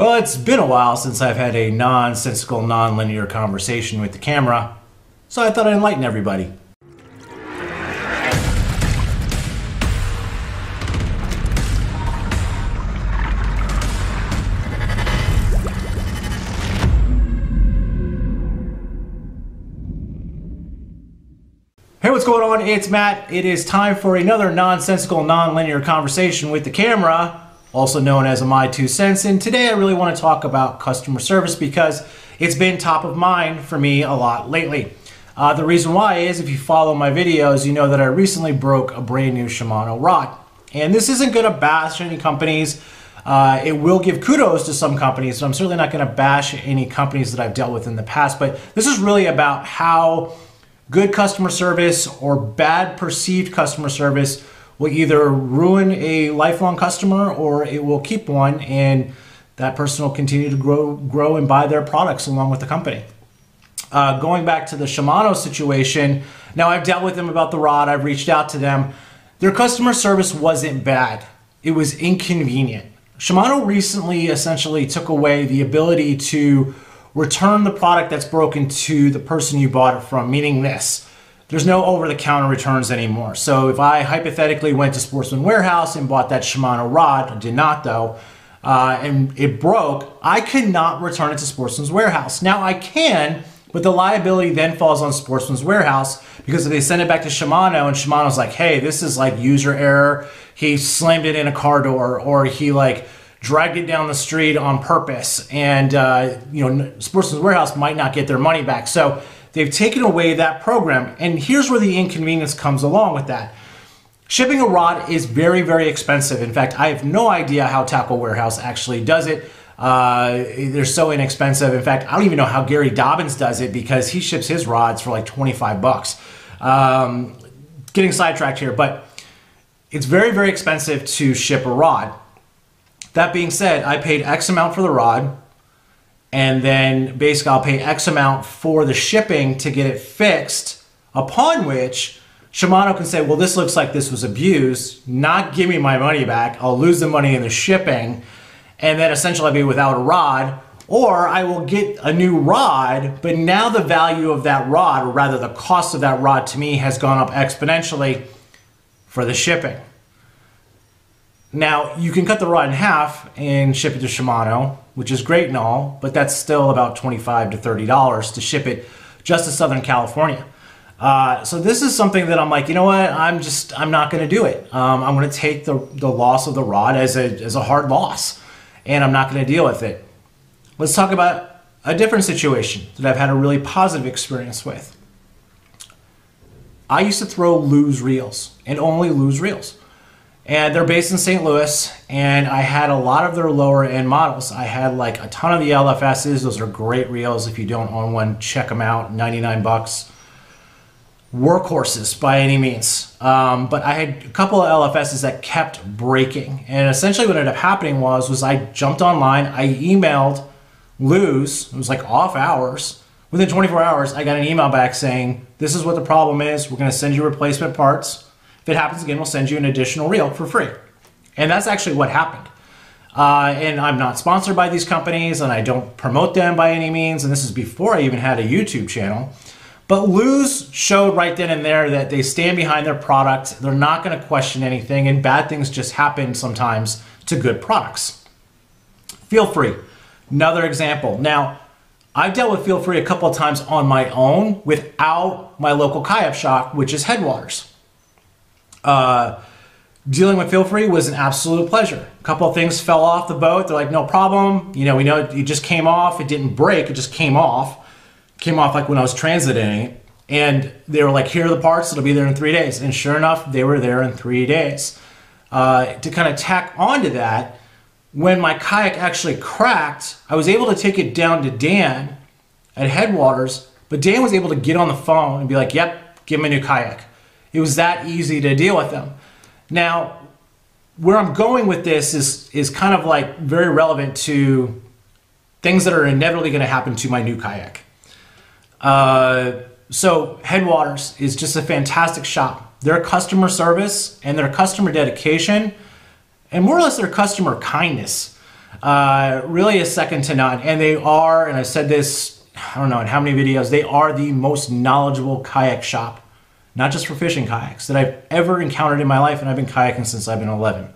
Well, it's been a while since I've had a nonsensical, non-linear conversation with the camera, so I thought I'd enlighten everybody. Hey, what's going on? It's Matt. It is time for another nonsensical, non-linear conversation with the camera, also known as a My Two Cents. And today I really want to talk about customer service because it's been top of mind for me a lot lately. The reason why is if you follow my videos, you know that I recently broke a brand new Shimano rod. And this isn't going to bash any companies. It will give kudos to some companies, but I'm certainly not going to bash any companies that I've dealt with in the past. But this is really about how good customer service or bad perceived customer service will either ruin a lifelong customer or it will keep one, and that person will continue to grow and buy their products along with the company. Going back to the Shimano situation, now I've dealt with them about the rod, I've reached out to them. Their customer service wasn't bad, it was inconvenient. Shimano recently essentially took away the ability to return the product that's broken to the person you bought it from, meaning this. There's no over-the-counter returns anymore. So if I hypothetically went to Sportsman Warehouse and bought that Shimano rod, I did not though, and it broke, I could not return it to Sportsman's Warehouse. Now I can, but the liability then falls on Sportsman's Warehouse because if they send it back to Shimano and Shimano's like, hey, this is like user error, he slammed it in a car door, or he like dragged it down the street on purpose, and Sportsman's Warehouse might not get their money back. So they've taken away that program, and here's where the inconvenience comes along with that. Shipping a rod is very, very expensive. In fact, I have no idea how Tackle Warehouse actually does it. They're so inexpensive. In fact, I don't even know how Gary Dobbins does it because he ships his rods for like 25 bucks. Getting sidetracked here, but it's very, very expensive to ship a rod. That being said, I paid X amount for the rod, and then basically I'll pay X amount for the shipping to get it fixed, upon which Shimano can say, well, this looks like this was abused, not give me my money back, I'll lose the money in the shipping, and then essentially I'll be without a rod, or I will get a new rod, but now the value of that rod, or rather the cost of that rod to me has gone up exponentially for the shipping. Now, you can cut the rod in half and ship it to Shimano, which is great and all, but that's still about $25 to $30 to ship it just to Southern California. So this is something that I'm like, you know what, I'm not going to do it. I'm going to take the loss of the rod as a hard loss, and I'm not going to deal with it. Let's talk about a different situation that I've had a really positive experience with. I used to throw Lews reels, and only Lews reels. And they're based in St. Louis, and I had a lot of their lower end models. I had like a ton of the LFSs. Those are great reels. If you don't own one, check them out, 99 bucks. Workhorses by any means. But I had a couple of LFSs that kept breaking. And essentially what ended up happening was I jumped online, I emailed Lews, it was like off hours. Within 24 hours, I got an email back saying, this is what the problem is. We're gonna send you replacement parts. If it happens again, we'll send you an additional reel for free. And that's actually what happened. And I'm not sponsored by these companies, and I don't promote them by any means, and this is before I even had a YouTube channel. But Lews showed right then and there that they stand behind their product, they're not gonna question anything, and bad things just happen sometimes to good products. Feelfree, another example. Now, I've dealt with Feelfree a couple of times on my own without my local kayak shop, which is Headwaters. Dealing with Feelfree was an absolute pleasure. A couple of things fell off the boat. They're like, no problem. You know, we know it just came off. It didn't break. It just came off. Came off like when I was transiting it. And they were like, here are the parts. It'll be there in 3 days. And sure enough, they were there in 3 days. To kind of tack onto that, when my kayak actually cracked, I was able to take it down to Dan at Headwaters, but Dan was able to get on the phone and be like, yep, give him a new kayak. It was that easy to deal with them. Now, where I'm going with this is kind of like very relevant to things that are inevitably going to happen to my new kayak. So Headwaters is just a fantastic shop. Their customer service and their customer dedication, and more or less their customer kindness, Really a second to none. And they are, and I've said this, I don't know in how many videos, they are the most knowledgeable kayak shop, not just for fishing kayaks, that I've ever encountered in my life. And I've been kayaking since I've been 11.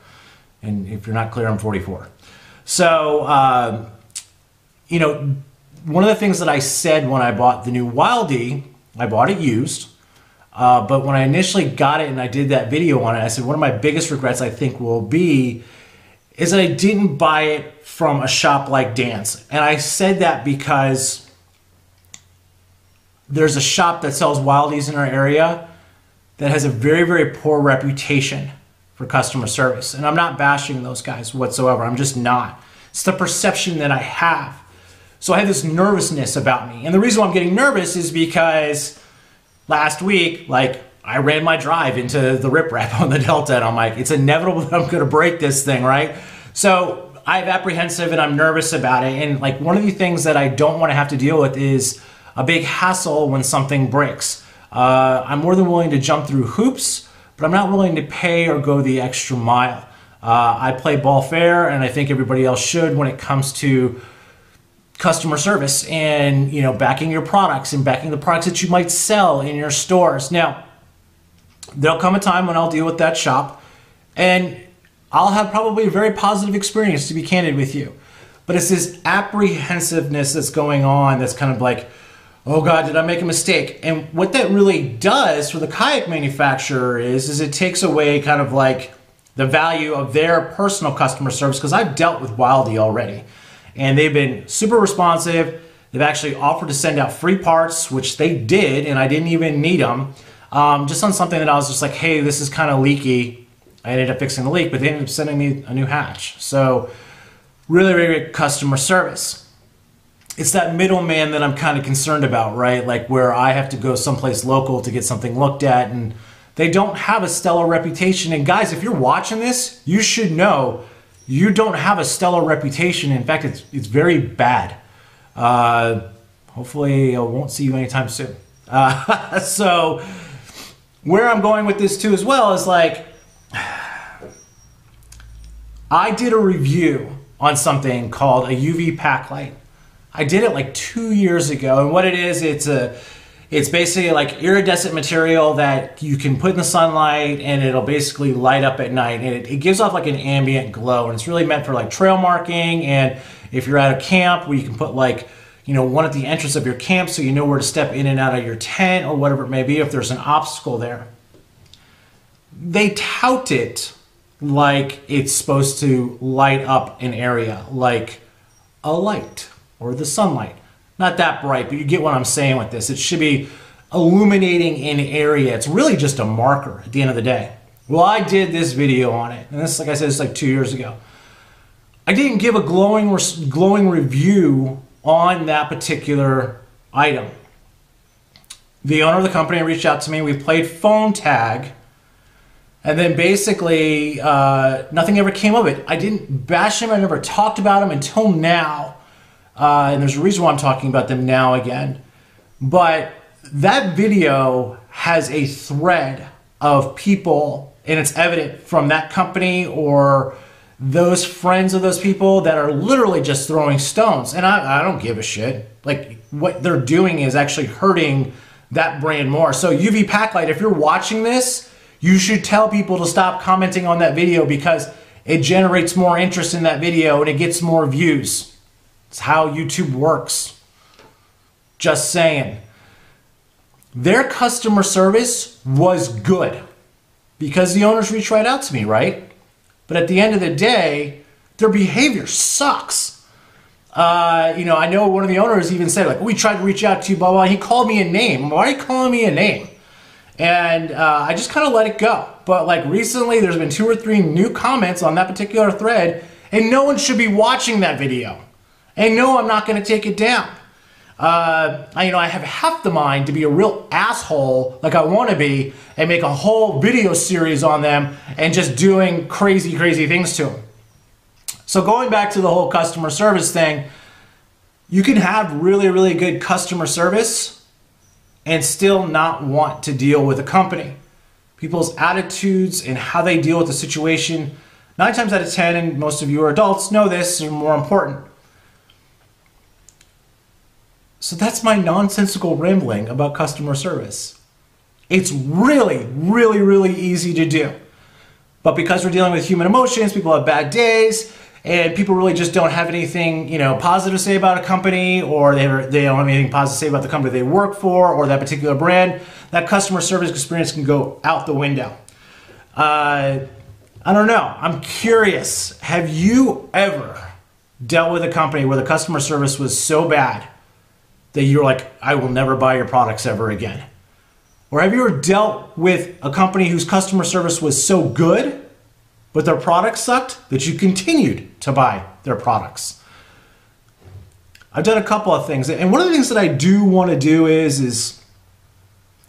And if you're not clear, I'm 44. So, you know, one of the things that I said when I bought the new Wildie, I bought it used. But when I initially got it and I did that video on it, I said one of my biggest regrets I think will be is that I didn't buy it from a shop like Dan's. And I said that because there's a shop that sells Wildies in our area that has a very, very poor reputation for customer service. And I'm not bashing those guys whatsoever. I'm just not. It's the perception that I have. So I have this nervousness about me. And the reason why I'm getting nervous is because last week, like, I ran my drive into the riprap on the Delta, and I'm like, it's inevitable that I'm gonna break this thing, right? So I'm apprehensive and I'm nervous about it. And like, one of the things that I don't wanna have to deal with is a big hassle when something breaks. I'm more than willing to jump through hoops, but I'm not willing to pay or go the extra mile. I play ball fair, and I think everybody else should when it comes to customer service and, you know, backing your products and backing the products that you might sell in your stores. Now, there'll come a time when I'll deal with that shop and I'll have probably a very positive experience, to be candid with you. But it's this apprehensiveness that's going on that's kind of like, oh God, did I make a mistake? And what that really does for the kayak manufacturer is it takes away kind of like the value of their personal customer service, because I've dealt with Wildie already. And they've been super responsive. They've actually offered to send out free parts, which they did, and I didn't even need them. Just on something that I was just like, hey, this is kind of leaky. I ended up fixing the leak, but they ended up sending me a new hatch. So really, really great customer service. It's that middleman that I'm kind of concerned about, right? Like where I have to go someplace local to get something looked at, and they don't have a stellar reputation. And guys, if you're watching this, you should know you don't have a stellar reputation. In fact, it's very bad. Hopefully I won't see you anytime soon. So where I'm going with this too as well is like, I did a review on something called a UV pack light. I did it like 2 years ago, and what it is, it's basically like iridescent material that you can put in the sunlight and it'll basically light up at night, and it gives off like an ambient glow, and it's really meant for like trail marking, and if you're at a camp where you can put like, you know, one at the entrance of your camp so you know where to step in and out of your tent or whatever it may be if there's an obstacle there. They tout it like it's supposed to light up an area like a light or the sunlight. Not that bright, but you get what I'm saying with this. It should be illuminating an area. It's really just a marker at the end of the day. Well, I did this video on it, and this, like I said, it's like 2 years ago. I didn't give a glowing review on that particular item. The owner of the company reached out to me. We played phone tag, and then basically nothing ever came of it. I didn't bash him. I never talked about him until now. And there's a reason why I'm talking about them now again. But that video has a thread of people, and it's evident from that company or those friends of those people that are literally just throwing stones. And I don't give a shit. Like, what they're doing is actually hurting that brand more. So UV Packlight, if you're watching this, you should tell people to stop commenting on that video, because it generates more interest in that video and it gets more views. It's how YouTube works. Just saying. Their customer service was good because the owners reached right out to me, right? But at the end of the day, their behavior sucks. You know, I know one of the owners even said, like, we tried to reach out to you, blah, blah. He called me a name. Why are you calling me a name? And I just kind of let it go. But like recently, there's been 2 or 3 new comments on that particular thread, and no one should be watching that video. And no, I'm not going to take it down. I have half the mind to be a real asshole like I want to be and make a whole video series on them and just doing crazy, crazy things to them. So going back to the whole customer service thing, you can have really, really good customer service and still not want to deal with a company. People's attitudes and how they deal with the situation 9 times out of 10, and most of you are adults know this, are more important. So that's my nonsensical rambling about customer service. It's really, really, really easy to do. But because we're dealing with human emotions, people have bad days, and people really just don't have anything, positive to say about a company, or they don't have anything positive to say about the company they work for, or that particular brand, that customer service experience can go out the window. I don't know. I'm curious. Have you ever dealt with a company where the customer service was so bad that you're like, I will never buy your products ever again? Or have you ever dealt with a company whose customer service was so good, but their products sucked, that you continued to buy their products? I've done a couple of things. And one of the things that I do want to do is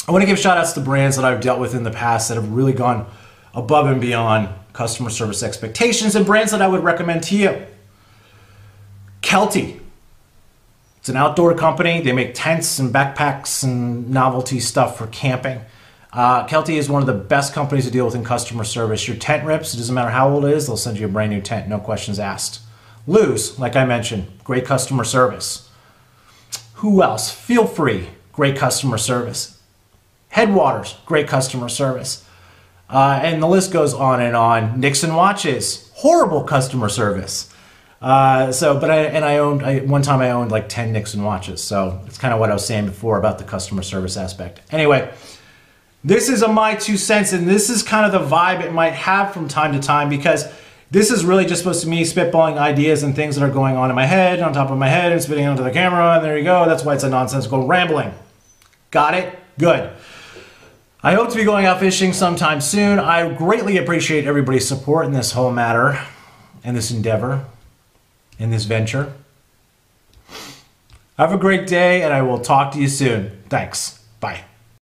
I want to give shout outs to brands that I've dealt with in the past that have really gone above and beyond customer service expectations, and brands that I would recommend to you. Kelty. It's an outdoor company. They make tents and backpacks and novelty stuff for camping. Kelty is one of the best companies to deal with in customer service. Your tent rips, it doesn't matter how old it is, they'll send you a brand new tent, no questions asked. Lews, like I mentioned, great customer service. Who else? Feel Free, great customer service. Headwaters, great customer service. And the list goes on and on. Nixon Watches, horrible customer service. One time I owned like 10 Nixon watches. So it's kind of what I was saying before about the customer service aspect. Anyway, this is my 2 cents, and this is kind of the vibe it might have from time to time, because this is really just supposed to be me spitballing ideas and things that are going on in my head, on top of my head, and spitting onto the camera, and there you go. That's why it's a nonsensical rambling. Got it? Good. I hope to be going out fishing sometime soon. I greatly appreciate everybody's support in this whole matter, in this endeavor, in this venture. Have a great day, and I will talk to you soon. Thanks. Bye.